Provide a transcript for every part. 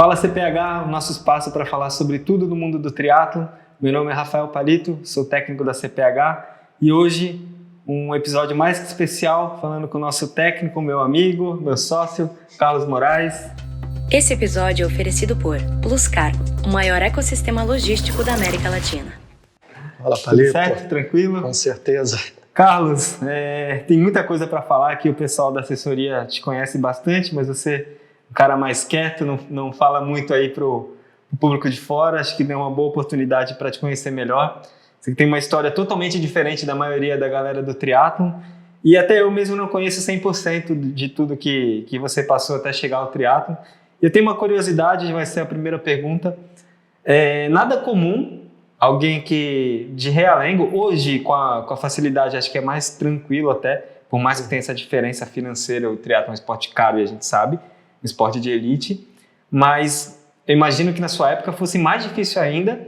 Fala CPH, o nosso espaço para falar sobre tudo no mundo do triatlon. Meu nome é Rafael Palito, sou técnico da CPH e hoje um episódio mais que especial falando com o nosso técnico, meu amigo, meu sócio, Carlos Moraes. Esse episódio é oferecido por Plus Cargo, o maior ecossistema logístico da América Latina. Fala, Palito. Tudo certo? Tranquilo? Com certeza. Carlos, tem muita coisa para falar aqui, o pessoal da assessoria te conhece bastante, mas você um cara mais quieto, não fala muito aí pro público de fora, acho que deu uma boa oportunidade para te conhecer melhor. Você tem uma história totalmente diferente da maioria da galera do triatlon e até eu mesmo não conheço 100% de tudo que você passou até chegar ao triatlon. Eu tenho uma curiosidade, vai ser a primeira pergunta. Nada comum, alguém que de realengo, hoje com a facilidade acho que é mais tranquilo até, por mais que tenha essa diferença financeira, o triatlon é um esporte caro e a gente sabe, um esporte de elite, mas eu imagino que na sua época fosse mais difícil ainda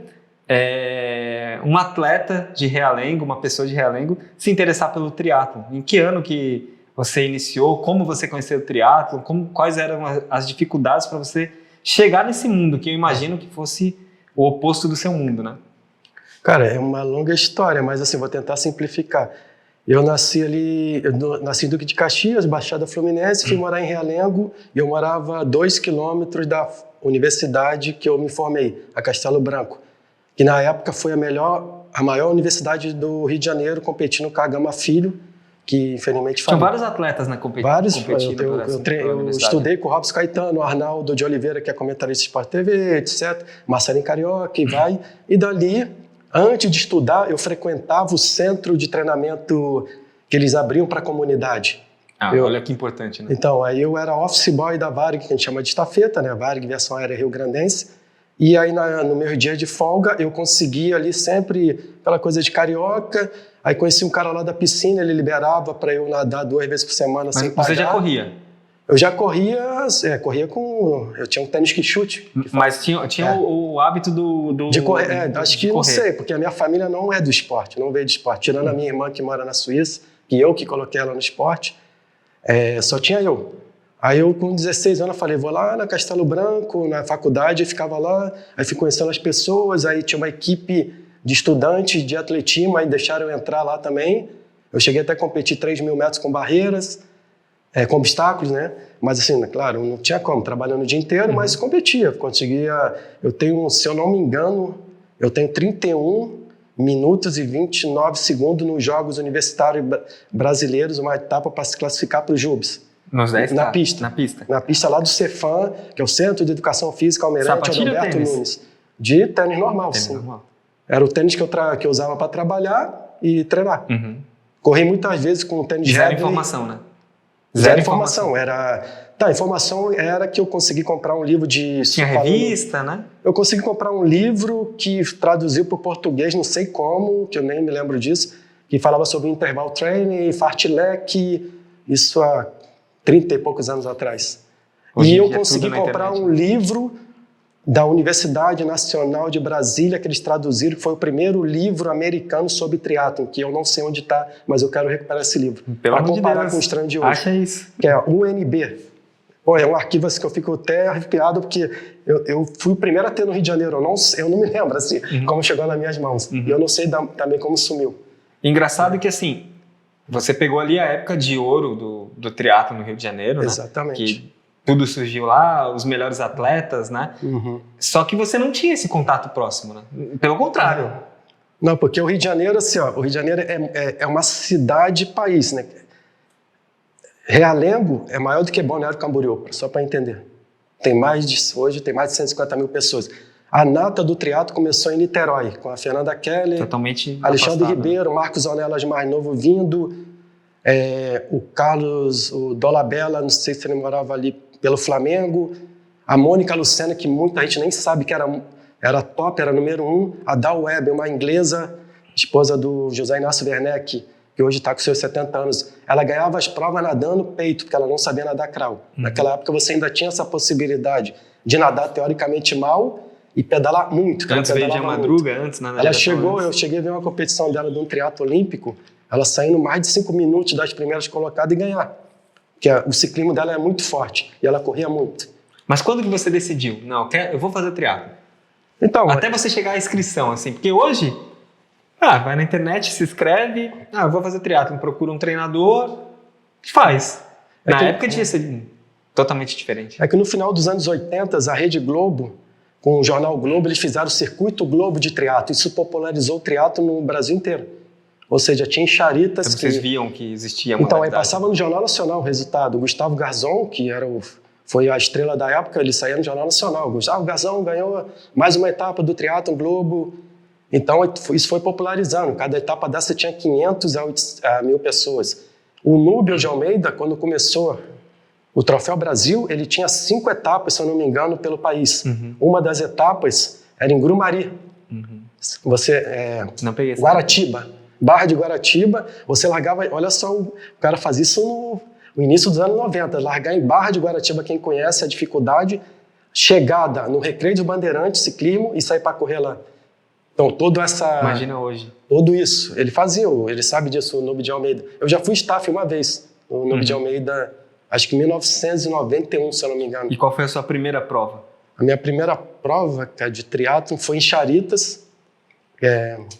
um atleta de realengo, uma pessoa de realengo, se interessar pelo triatlon. Em que ano que você iniciou? Como você conheceu o triatlon? Quais eram as dificuldades para você chegar nesse mundo, que eu imagino que fosse o oposto do seu mundo, né? Cara, é uma longa história, mas assim, vou tentar simplificar. Eu nasci em Duque de Caxias, Baixada Fluminense, fui morar em Realengo e eu morava a 2 quilômetros da universidade que eu me formei, a Castelo Branco, que na época foi a maior universidade do Rio de Janeiro, competindo com a Gama Filho, que infelizmente Tinha vários atletas na competição. Eu estudei com o Robson Caetano, o Arnaldo de Oliveira, que é comentarista de Sport TV, etc., Marcelinho Carioca, e vai. E dali, antes de estudar, eu frequentava o centro de treinamento que eles abriam para a comunidade. Olha que importante, né? Então, aí eu era office boy da Varig, que a gente chama de estafeta, né? Varig, Viação Aérea Rio Grandense. E aí, no meu dia de folga, eu conseguia ali sempre aquela coisa de carioca. Aí conheci um cara lá da piscina, ele liberava para eu nadar 2 vezes por semana sem pagar. Você já corria? Eu já corria, corria com... Eu tinha um tênis que chute. Mas tinha o hábito de correr, acho que não sei, porque a minha família não é do esporte, não veio de esporte. Tirando a minha irmã que mora na Suíça, que coloquei ela no esporte, só tinha eu. Aí eu, com 16 anos, eu falei, vou lá na Castelo Branco, na faculdade, eu ficava lá, aí fui conhecendo as pessoas, aí tinha uma equipe de estudantes de atletismo, aí deixaram eu entrar lá também. Eu cheguei até a competir 3.000 metros com barreiras, com obstáculos, né? Mas assim, claro, não tinha como, trabalhando o dia inteiro, mas competia, conseguia... Eu tenho, se eu não me engano, eu tenho 31 minutos e 29 segundos nos Jogos Universitários Brasileiros, uma etapa para se classificar para os JUBs. Nos 10 na pista. Na pista. Na pista lá do Cefam, que é o Centro de Educação Física Almirante Adalberto Nunes. De tênis normal, sim. Era o tênis que eu usava para trabalhar e treinar. Corri muitas vezes com o tênis Zero informação, né? Zero informação. A informação era que eu consegui comprar um livro de... Tinha revista, né? Eu consegui comprar um livro que traduziu para o português, não sei como, que eu nem me lembro disso, que falava sobre interval training, fartlek, isso há 30 e poucos anos atrás. E eu consegui comprar um livro da Universidade Nacional de Brasília, que eles traduziram, que foi o primeiro livro americano sobre triatlon, que eu não sei onde está, mas eu quero recuperar esse livro. Para comparar com os treinos de hoje. Acha isso. Que é UNB. Pô, é um arquivo assim, que eu fico até arrepiado, porque eu fui o primeiro a ter no Rio de Janeiro. Eu não me lembro assim, como chegou nas minhas mãos. E eu não sei também como sumiu. Engraçado que assim, você pegou ali a época de ouro do triatlon no Rio de Janeiro, né? Exatamente. Que tudo surgiu lá, os melhores atletas, né? Só que você não tinha esse contato próximo, né? Pelo contrário. Não, porque o Rio de Janeiro, assim, o Rio de Janeiro é uma cidade-país, né? Realengo é maior do que Balneário Camboriú, só para entender. Hoje tem mais de 150 mil pessoas. A nata do triatlo começou em Niterói, com a Fernanda Keller, totalmente Alexandre Ribeiro, Marcos Ornelas mais novo vindo, o Carlos, o Dolabella, não sei se ele morava ali pelo Flamengo, a Mônica Lucena, que muita gente nem sabe que era top, era número 1, a Dal Webb, uma inglesa, esposa do José Inácio Werneck, que hoje está com seus 70 anos. Ela ganhava as provas nadando peito, porque ela não sabia nadar crawl. Naquela época você ainda tinha essa possibilidade de nadar teoricamente mal e pedalar muito. Antes veio de madruga, antes, né? Eu cheguei a ver uma competição dela de um triatlo olímpico, ela saindo mais de 5 minutos das primeiras colocadas e ganhar. Porque o ciclismo dela é muito forte e ela corria muito. Mas quando que você decidiu? Não, eu vou fazer triatlo. Então, Até você chegar à inscrição, assim. Porque hoje, vai na internet, se inscreve, eu vou fazer triatlo, procura um treinador, faz. Na época devia ser totalmente diferente. é que no final dos anos 80, a Rede Globo, com o Jornal Globo, eles fizeram o Circuito Globo de Triatlo. Isso popularizou o triatlo no Brasil inteiro. Ou seja, tinha charitas então, vocês viam que existia Então, aí modalidade. passava no Jornal Nacional o resultado. O Gustavo Garzon, que foi a estrela da época, ele saía no Jornal Nacional. Gustavo Garzon ganhou mais uma etapa do triatlo Globo. Então, isso foi popularizando. Cada etapa dessa tinha 500 a 1.000 pessoas. O Núbio de Almeida, quando começou o Troféu Brasil, ele tinha 5 etapas, se eu não me engano, pelo país. Uma das etapas era em Grumari. Não peguei essa Guaratiba. Barra de Guaratiba, você largava... Olha só, o cara fazia isso no início dos anos 90. Largar em Barra de Guaratiba, quem conhece a dificuldade, chegada no Recreio dos Bandeirantes, ciclismo, e sair para correr lá. Então, Imagina hoje. Tudo isso. Ele fazia, ele sabe disso, o Núbio de Almeida. Eu já fui staff uma vez, no Núbio de Almeida, acho que em 1991, se eu não me engano. E qual foi a sua primeira prova? A minha primeira prova, cara, de triatlon foi em Charitas.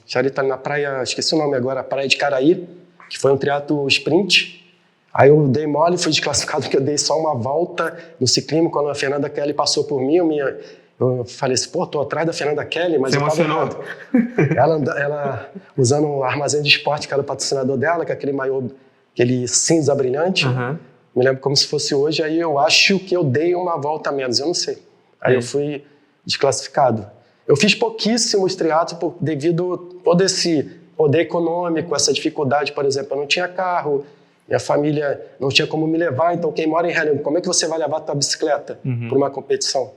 Charita na praia, esqueci o nome agora, Praia de Caraí, que foi um triatlo sprint. Aí eu dei mole, fui desclassificado porque eu dei só uma volta no ciclismo. Quando a Fernanda Kelly passou por mim, eu falei assim, tô atrás da Fernanda Kelly, mas você eu tava errado. Ela usando o Armazém de Esporte, que era o patrocinador dela, com aquele maiô, aquele cinza brilhante. Me lembro como se fosse hoje. Aí eu acho que eu dei uma volta a menos, eu não sei. Aí eu fui desclassificado. Eu fiz pouquíssimos triatlos devido a todo esse poder econômico, essa dificuldade. Por exemplo, eu não tinha carro, minha família não tinha como me levar, então quem mora em Realengo, como é que você vai levar a tua bicicleta para uma competição?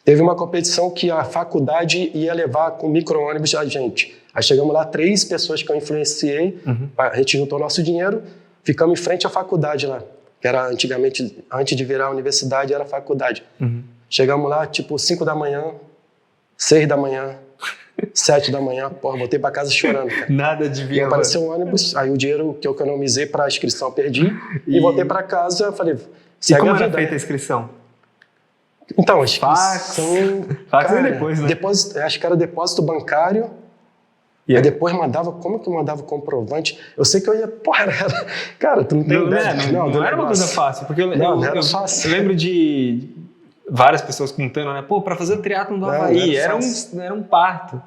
Teve uma competição que a faculdade ia levar com micro-ônibus a gente. Aí chegamos lá, 3 pessoas que eu influenciei, a gente juntou nosso dinheiro, ficamos em frente à faculdade lá, que era antigamente, antes de virar a universidade, era a faculdade. Chegamos lá, tipo, 5 da manhã, 6 da manhã, 7 da manhã, voltei para casa chorando, cara. Nada de vir. Apareceu um ônibus, aí o dinheiro que eu economizei para a inscrição perdi, e voltei para casa, falei, e como era feita a inscrição? Então, a inscrição... Fax é depois, né? Acho que era depósito bancário, aí depois mandava, como que mandava o comprovante? Eu sei que eu ia, cara, tu não tem ideia. Não era uma coisa fácil, porque eu lembro de várias pessoas contando, né? Para fazer o triatlon do Havaí, era um parto.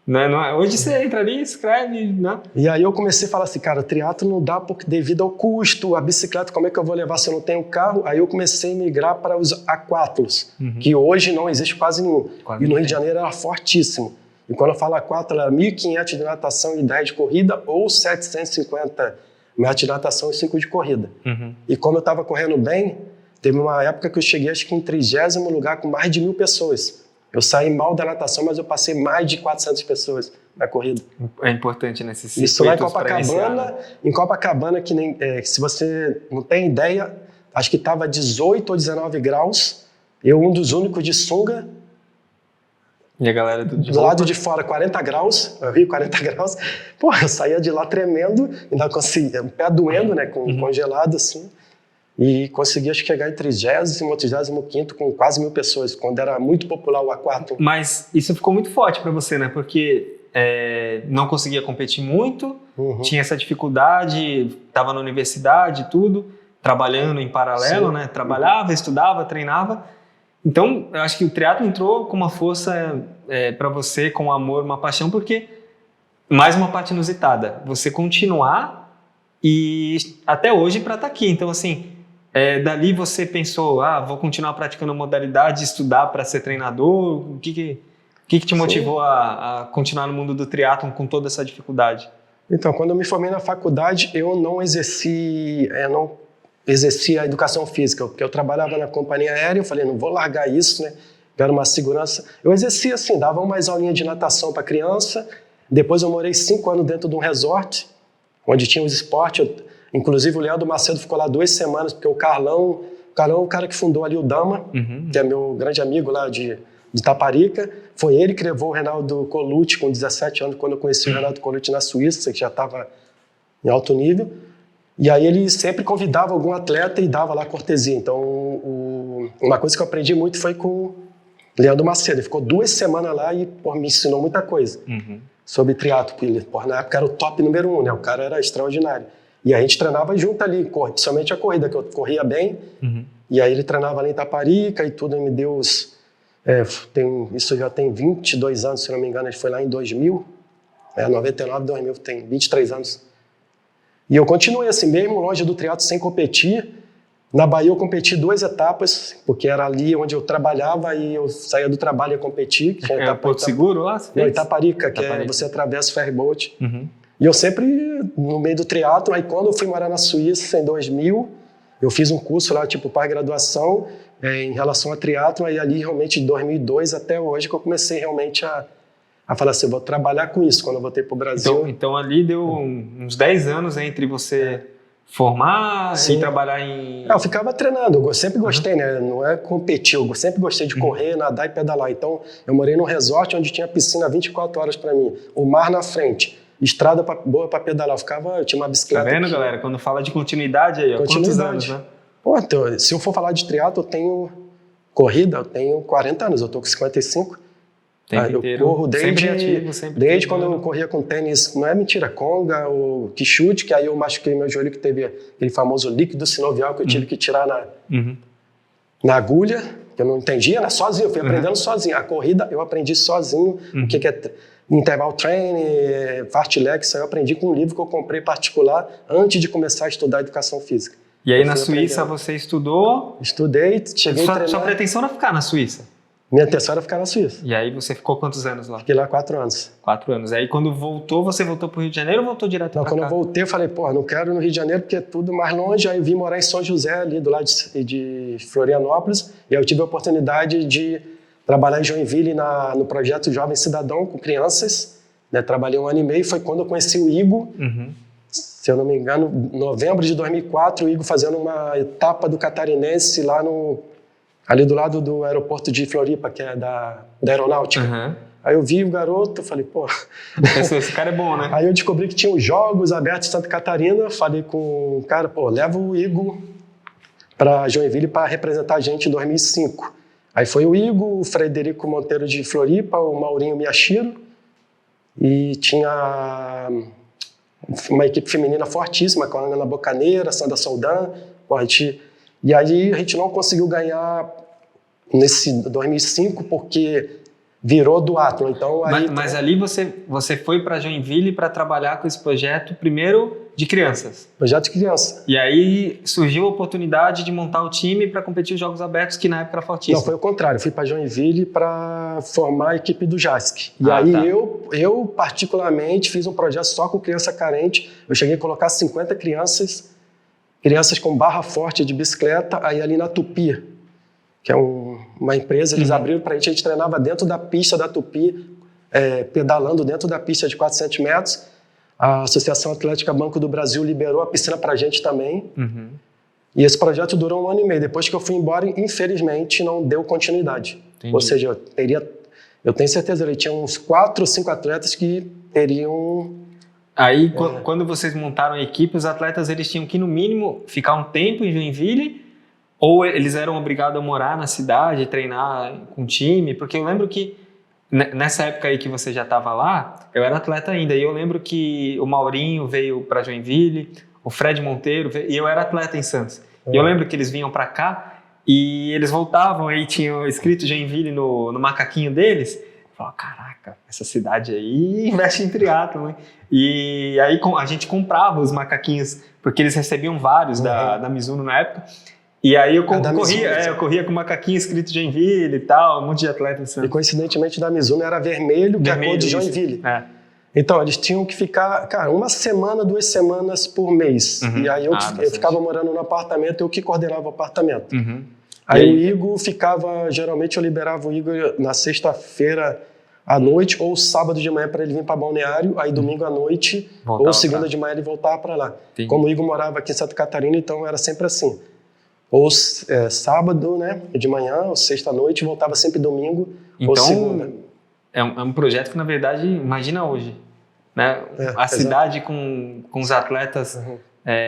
Não, hoje você entra ali, escreve, né? E aí eu comecei a falar assim, cara, triatlon não dá porque devido ao custo, a bicicleta, como é que eu vou levar se eu não tenho carro? Aí eu comecei a migrar para os aquátulos, que hoje não existe quase nenhum. E no Rio de Janeiro era fortíssimo. E quando eu falo aquátulo, era 1.500 de natação e 10 de corrida, ou 750 metros de natação e 5 de corrida. E como eu estava correndo bem, teve uma época que eu cheguei, acho que em 30º lugar, com mais de 1.000 pessoas. Eu saí mal da natação, mas eu passei mais de 400 pessoas na corrida. É importante nesses circuitos. Isso lá em Copacabana, que nem, se você não tem ideia, acho que estava 18 ou 19 graus, eu um dos únicos de sunga. E a galera do lado de fora, 40 graus, eu vi 40 graus. Pô, eu saía de lá tremendo, ainda conseguia, o pé doendo, né, congelado assim. E consegui chegar em 30º ou 35º com quase 1.000 pessoas, quando era muito popular o aquátlon. Mas isso ficou muito forte para você, né? Porque não conseguia competir muito, tinha essa dificuldade, estava na universidade e tudo, trabalhando em paralelo, né? Trabalhava, estudava, treinava. Então, eu acho que o triatlo entrou com uma força para você, com amor, uma paixão, porque mais uma parte inusitada, você continuar e até hoje para estar aqui. Então, assim... dali você pensou, vou continuar praticando a modalidade, estudar para ser treinador? O que te motivou a continuar no mundo do triatlon com toda essa dificuldade? Então, quando eu me formei na faculdade, eu não exerci a educação física, porque eu trabalhava na companhia aérea, eu falei, não vou largar isso, né? Quero uma segurança. Eu exercia assim, dava umas aulinhas de natação para criança, depois eu morei 5 anos dentro de um resort, onde tinha os esportes. Inclusive o Leandro Macedo ficou lá 2 semanas, porque o Carlão é o cara que fundou ali o Dama, que é meu grande amigo lá de Taparica. Foi ele que levou o Reinaldo Colucci com 17 anos, quando eu conheci o Reinaldo Colucci na Suíça, que já estava em alto nível. E aí ele sempre convidava algum atleta e dava lá cortesia. Então, uma coisa que eu aprendi muito foi com o Leandro Macedo. Ele ficou 2 semanas lá e me ensinou muita coisa sobre triatlo. Porque ele, na época, era o top número 1, né? O cara era extraordinário. E a gente treinava junto ali, principalmente a corrida, que eu corria bem. E aí ele treinava ali em Itaparica e tudo, e me deu os... isso já tem 22 anos, se não me engano, ele foi lá em 2000. 99, 2000, tem 23 anos. E eu continuei assim, mesmo longe do triatlo, sem competir. Na Bahia eu competi 2 etapas, porque era ali onde eu trabalhava e eu saía do trabalho e ia competir. É o Porto Seguro lá? Não, Itaparica, que é você atravessa o ferryboat. E eu sempre no meio do triatlo, aí quando eu fui morar na Suíça em 2000, eu fiz um curso lá, tipo pós-graduação, em relação a triatlo, aí ali realmente de 2002 até hoje que eu comecei realmente a falar assim, eu vou trabalhar com isso quando eu voltei para o Brasil. Então ali deu uns 10 anos entre você formar e trabalhar em... Eu ficava treinando, eu sempre gostei, né? Não é competir, eu sempre gostei de correr, nadar e pedalar. Então eu morei num resort onde tinha piscina 24 horas para mim, o mar na frente, estrada boa para pedalar. Eu tinha uma bicicleta. Tá vendo, galera? Quando fala de continuidade aí, quantos anos, né? Pô, então, se eu for falar de triatlo, eu tenho corrida, eu tenho 40 anos, eu tô com 55. Eu corro desde quando eu corria com tênis, não é mentira, Conga ou Quixute, que aí eu machuquei meu joelho, que teve aquele famoso líquido sinovial que eu tive que tirar na agulha, que eu não entendia, né? Sozinho, eu fui aprendendo sozinho. A corrida eu aprendi sozinho, o que é interval training, fartlek, isso aí eu aprendi com um livro que eu comprei particular antes de começar a estudar educação física. E aí na Suíça você estudou? Estudei, cheguei a treinar. Sua pretensão era ficar na Suíça? Minha intenção era ficar na Suíça. E aí você ficou quantos anos lá? Fiquei lá 4 anos. 4 anos. Aí quando voltou, você voltou pro Rio de Janeiro ou voltou direto pra cá? Quando eu voltei, eu falei, não quero ir no Rio de Janeiro porque é tudo mais longe. Aí eu vim morar em São José, ali do lado de Florianópolis. E aí eu tive a oportunidade de trabalhar em Joinville no projeto Jovem Cidadão com crianças. Né? Trabalhei 1 ano e meio, foi quando eu conheci o Igor. Se eu não me engano, em novembro de 2004, o Igor fazendo uma etapa do Catarinense lá ali do lado do aeroporto de Floripa, que é da aeronáutica. Aí eu vi o garoto, falei, esse cara é bom, né? Aí eu descobri que tinha os Jogos Abertos de Santa Catarina, falei com o cara, leva o Igor para Joinville para representar a gente em 2005. Aí foi o Igor, o Frederico Monteiro de Floripa, o Maurinho Miyashiro, e tinha uma equipe feminina fortíssima, com a Ana Bocaneira, Sandra Soldan, e aí a gente não conseguiu ganhar nesse 2005 porque virou duatlon. Então, mas ali você foi para Joinville para trabalhar com esse projeto primeiro de crianças? Projeto de criança. E aí surgiu a oportunidade de montar o time para competir os Jogos Abertos, que na época era fortíssimo. Não, foi o contrário. Eu fui para Joinville para formar a equipe do JASC. E aí eu particularmente fiz um projeto só com criança carente. Eu cheguei a colocar 50 crianças com barra forte de bicicleta, aí ali na Tupi, que é uma empresa, eles abriram para a gente treinava dentro da pista da Tupi, pedalando dentro da pista de 400 metros. A Associação Atlética Banco do Brasil liberou a piscina para a gente também. E esse projeto durou 1 ano e meio. Depois que eu fui embora, infelizmente, não deu continuidade. Entendi. Ou seja, eu tenho certeza, ele tinha uns 4 ou 5 atletas que teriam... Aí, quando vocês montaram a equipe, os atletas eles tinham que, no mínimo, ficar um tempo em Joinville, ou eles eram obrigados a morar na cidade, treinar com o time? Porque eu lembro que, nessa época aí que você já estava lá, eu era atleta ainda, e eu lembro que o Maurinho veio para Joinville, o Fred Monteiro veio, e eu era atleta em Santos. E eu lembro que eles vinham para cá, e eles voltavam, aí tinham escrito Joinville no macaquinho deles. Eu falava, caraca, essa cidade aí investe em triatlo, né? E aí a gente comprava os macaquinhos, porque eles recebiam vários da Mizuno na época. E aí eu corria com o macaquinho escrito Joinville e tal, um monte de atleta. E coincidentemente da Mizuno era vermelho, que é a cor de Joinville. Então eles tinham que ficar, cara, 1 semana, 2 semanas por mês. E aí eu ficava morando no apartamento, eu que coordenava o apartamento. Aí o Igor ficava, geralmente eu liberava o Igor na sexta-feira à noite ou sábado de manhã para ele vir para Balneário, aí domingo à noite ou segunda de manhã ele voltava para lá. Como o Igor morava aqui em Santa Catarina, então era sempre assim. Ou sábado, né, de manhã, ou sexta à noite, voltava sempre domingo ou segunda. É um projeto que, na verdade, imagina hoje, né? A cidade com os atletas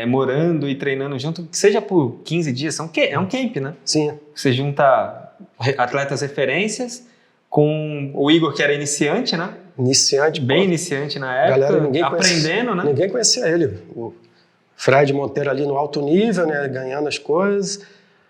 morando e treinando junto, seja por 15 dias, é um camp, né? Sim. Você junta atletas referências com o Igor, que era iniciante, né? Iniciante. Bem iniciante na época, galera, ninguém aprendendo, né? Ninguém conhecia ele. O Fred Monteiro ali no alto nível, né? Ganhando as coisas.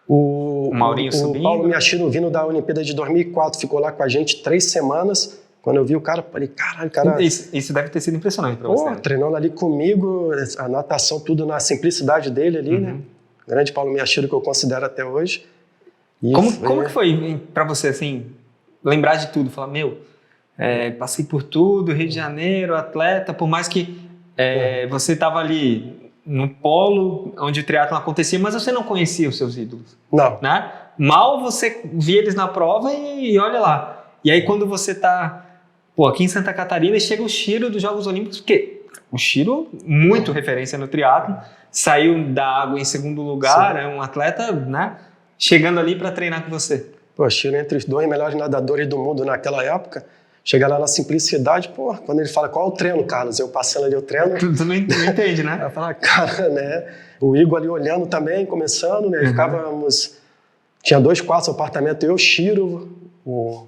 O Maurinho subindo. O Paulo Miyashiro vindo da Olimpíada de 2004, ficou lá com a gente 3 semanas. Quando eu vi o cara, falei, caralho, cara... Isso deve ter sido impressionante para você. Treinando ali comigo, a natação, tudo na simplicidade dele ali, né? Grande Paulo Miyashiro, que eu considero até hoje. E como que foi para você, assim, lembrar de tudo? Falar, passei por tudo, Rio de Janeiro, atleta, por mais que você estava ali no polo onde o triatlon acontecia, mas você não conhecia os seus ídolos. Não. Né? Mal você via eles na prova e olha lá. E aí quando você tá aqui em Santa Catarina e chega o Chiro dos Jogos Olímpicos, porque o Chiro, muito referência no triatlon, saiu da água em segundo lugar, é um atleta, né, chegando ali para treinar com você. O Chiro entre os 2 melhores nadadores do mundo naquela época, chega lá na simplicidade, quando ele fala, qual é o treino, Carlos? Eu passando ali o treino... Tu não entende, né? Aí fala, cara, né? O Igor ali olhando também, começando, né? Tinha 2 quartos no apartamento, eu, Chiro, o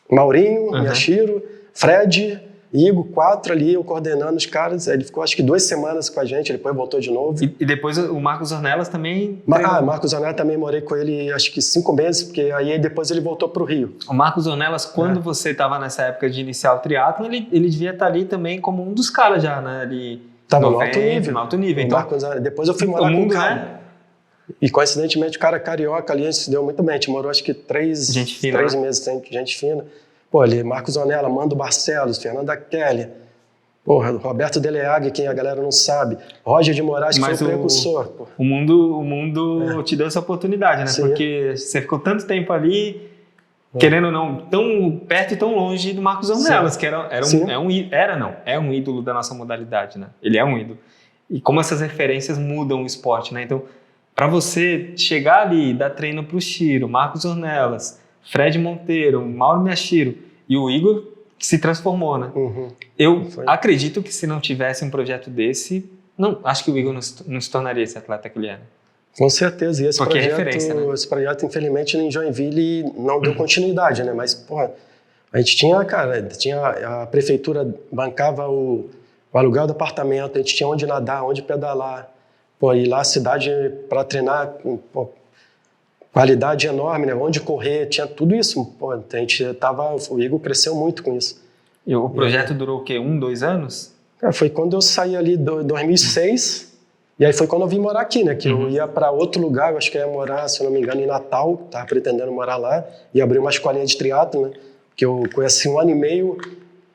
Maurinho, Miyashiro, Fred, Igor, 4 ali, eu coordenando os caras. Ele ficou acho que 2 semanas com a gente, depois voltou de novo. E depois o Marcos Ornelas também... Marcos Ornelas também morei com ele acho que 5 meses, porque aí depois ele voltou para o Rio. O Marcos Ornelas, quando você estava nessa época de iniciar o triatlon, ele devia estar ali também como um dos caras já, né? Ele estava no alto nível. No alto nível. Então, depois eu fui morar com o cara. Né? E coincidentemente o cara carioca ali, a gente se deu muito bem. A gente morou acho que 3 meses, gente fina. Marcos Ornelas, Mando Barcelos, Fernanda Kelly, Roberto Deleag, quem a galera não sabe, Roger de Moraes, que foi o precursor. O mundo te deu essa oportunidade, né? Sim. Porque você ficou tanto tempo ali, querendo ou não, tão perto e tão longe do Marcos Ornelas, que é um ídolo da nossa modalidade, né? Ele é um ídolo. E como essas referências mudam o esporte, né? Então, para você chegar ali, dar treino para o Chiro, Marcos Ornelas, Fred Monteiro, Mauro Miyashiro e o Igor, que se transformou, né? Eu acredito que se não tivesse um projeto desse, acho que o Igor não se tornaria esse atleta que ele é. Né? Com certeza. E esse projeto, infelizmente, em Joinville não deu continuidade, né? Mas, a gente tinha, a prefeitura bancava o aluguel do apartamento, a gente tinha onde nadar, onde pedalar. Ir lá à cidade para treinar, qualidade enorme, né? Onde correr, tinha tudo isso. O Igor cresceu muito com isso. E o projeto durou o quê? 1, 2 anos? Foi quando eu saí ali em 2006, e aí foi quando eu vim morar aqui, né? Que eu ia para outro lugar, eu acho que eu ia morar, se eu não me engano, em Natal, estava pretendendo morar lá, e abrir uma escolinha de triatlo, né? Que eu conheci 1 ano e meio,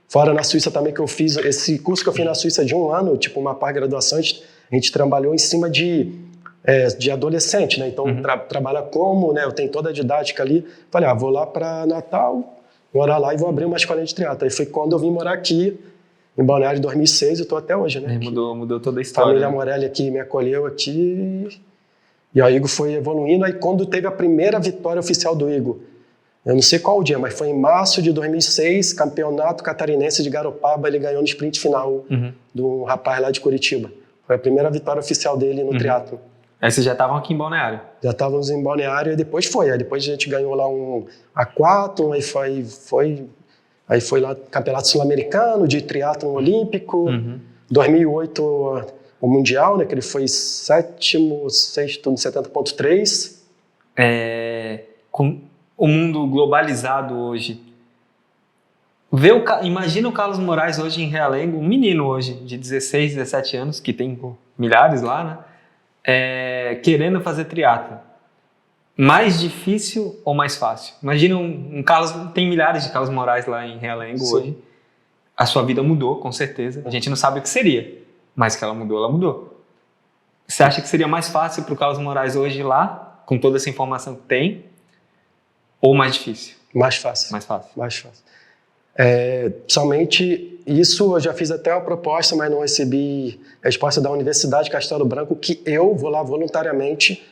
fora na Suíça também, que eu fiz esse curso que eu fiz na Suíça de 1 ano, tipo uma pós-graduação, a gente trabalhou em cima de adolescente, né? Então, trabalha como, né? Eu tenho toda a didática ali. Falei, vou lá para Natal, morar lá e vou abrir uma escolinha de triatlo. Aí foi quando eu vim morar aqui, em Balneário, em 2006, e estou até hoje, né? Mudou toda a história. A família Morelli aqui me acolheu aqui, e o Igor foi evoluindo. Aí quando teve a primeira vitória oficial do Igor, eu não sei qual o dia, mas foi em março de 2006, campeonato catarinense de Garopaba, ele ganhou no sprint final do rapaz lá de Curitiba. Foi a primeira vitória oficial dele no triatlo. Aí vocês já estavam aqui em Balneário? Já estávamos em Balneário e depois foi. Aí depois a gente ganhou lá um A4, aí foi lá campeonato sul-americano de triatlon olímpico. 2008 o Mundial, né, que ele foi 7º, 6º no 70.3. Com o mundo globalizado hoje, imagina o Carlos Moraes hoje em Realengo, um menino hoje de 16, 17 anos, que tem milhares lá, né? Querendo fazer triatlo. Mais difícil ou mais fácil? Imagina um Carlos, tem milhares de Carlos Moraes lá em Realengo hoje. A sua vida mudou, com certeza. A gente não sabe o que seria, mas que ela mudou, ela mudou. Você acha que seria mais fácil para o Carlos Moraes hoje ir lá, com toda essa informação que tem, ou mais difícil? Mais fácil. Mais fácil. Mais fácil. Somente isso, eu já fiz até uma proposta, mas não recebi a resposta da Universidade de Castelo Branco, que eu vou lá voluntariamente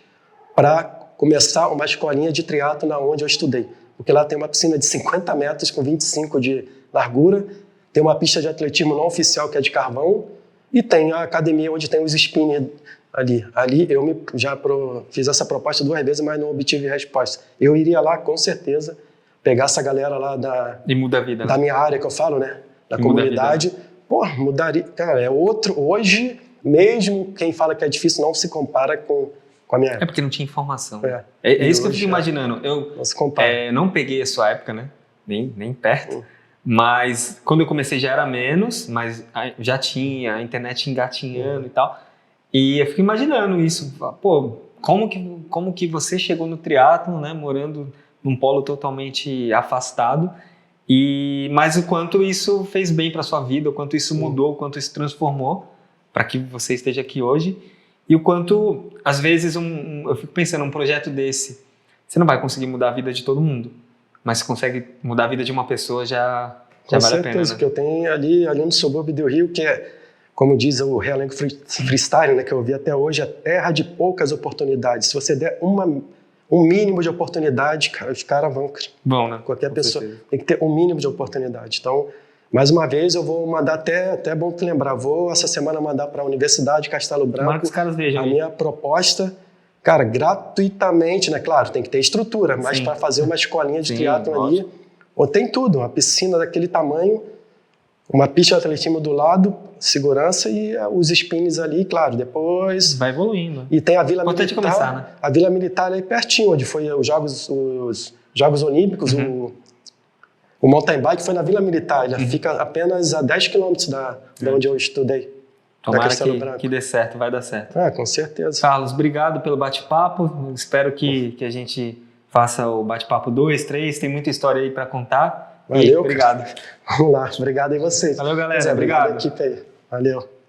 para começar uma escolinha de triatlo na onde eu estudei. Porque lá tem uma piscina de 50 metros com 25 de largura, tem uma pista de atletismo não oficial que é de carvão, E tem a academia onde tem os spinners ali. Ali eu fiz essa proposta 2 vezes, mas não obtive resposta. Eu iria lá, com certeza, pegar essa galera lá e muda a vida, da né? minha área que eu falo, né? Da E muda a comunidade. vida, né? Pô, mudaria. Cara, é outro. Hoje, mesmo quem fala que é difícil, não se compara com a minha É época. porque não tinha informação. É. É isso que eu hoje, fico imaginando. Eu não se compara. não peguei a sua época, né? Nem perto. Mas quando eu comecei já era menos, mas já tinha a internet engatinhando e tal. E eu fico imaginando isso. Pô, como que você chegou no triatlon, né? Morando num polo totalmente afastado. Mas o quanto isso fez bem para sua vida, o quanto isso mudou, o quanto isso transformou para que você esteja aqui hoje. E o quanto, às vezes, eu fico pensando, um projeto desse, você não vai conseguir mudar a vida de todo mundo, mas você consegue mudar a vida de uma pessoa, já vale a pena, né? Com certeza, que eu tenho ali no subúrbio do Rio, que é, como diz o Realengo Freestyle, né, que eu vi até hoje, a terra de poucas oportunidades. Se você der um mínimo de oportunidade, cara, os caras vão. Bom, né? Qualquer Com pessoa certeza. tem que ter um mínimo de oportunidade. Então, mais uma vez, eu vou mandar até bom te lembrar, vou essa semana mandar para a Universidade de Castelo Tomara Branco que os caras vejam a aí. minha proposta, cara, gratuitamente, né? Claro, tem que ter estrutura, mas Sim. para fazer uma escolinha de Sim, triatlon ali, onde tem tudo, uma piscina daquele tamanho, uma pista de atletismo do lado, segurança e os spins ali, claro, depois... Vai evoluindo. E tem a Vila Importante Militar, começar, né? a Vila Militar aí pertinho, onde foi os Jogos Olímpicos, o mountain bike foi na Vila Militar, ele fica apenas a 10 quilômetros da onde eu estudei. Tomara Castelo Branco. que dê certo, vai dar certo. Com certeza. Carlos, obrigado pelo bate-papo. Espero que a gente faça o bate-papo 2, 3. Tem muita história aí para contar. Valeu. Obrigado. Vamos lá. Obrigado aí vocês. Valeu, galera. Obrigado Obrigado. à equipe aí. Valeu.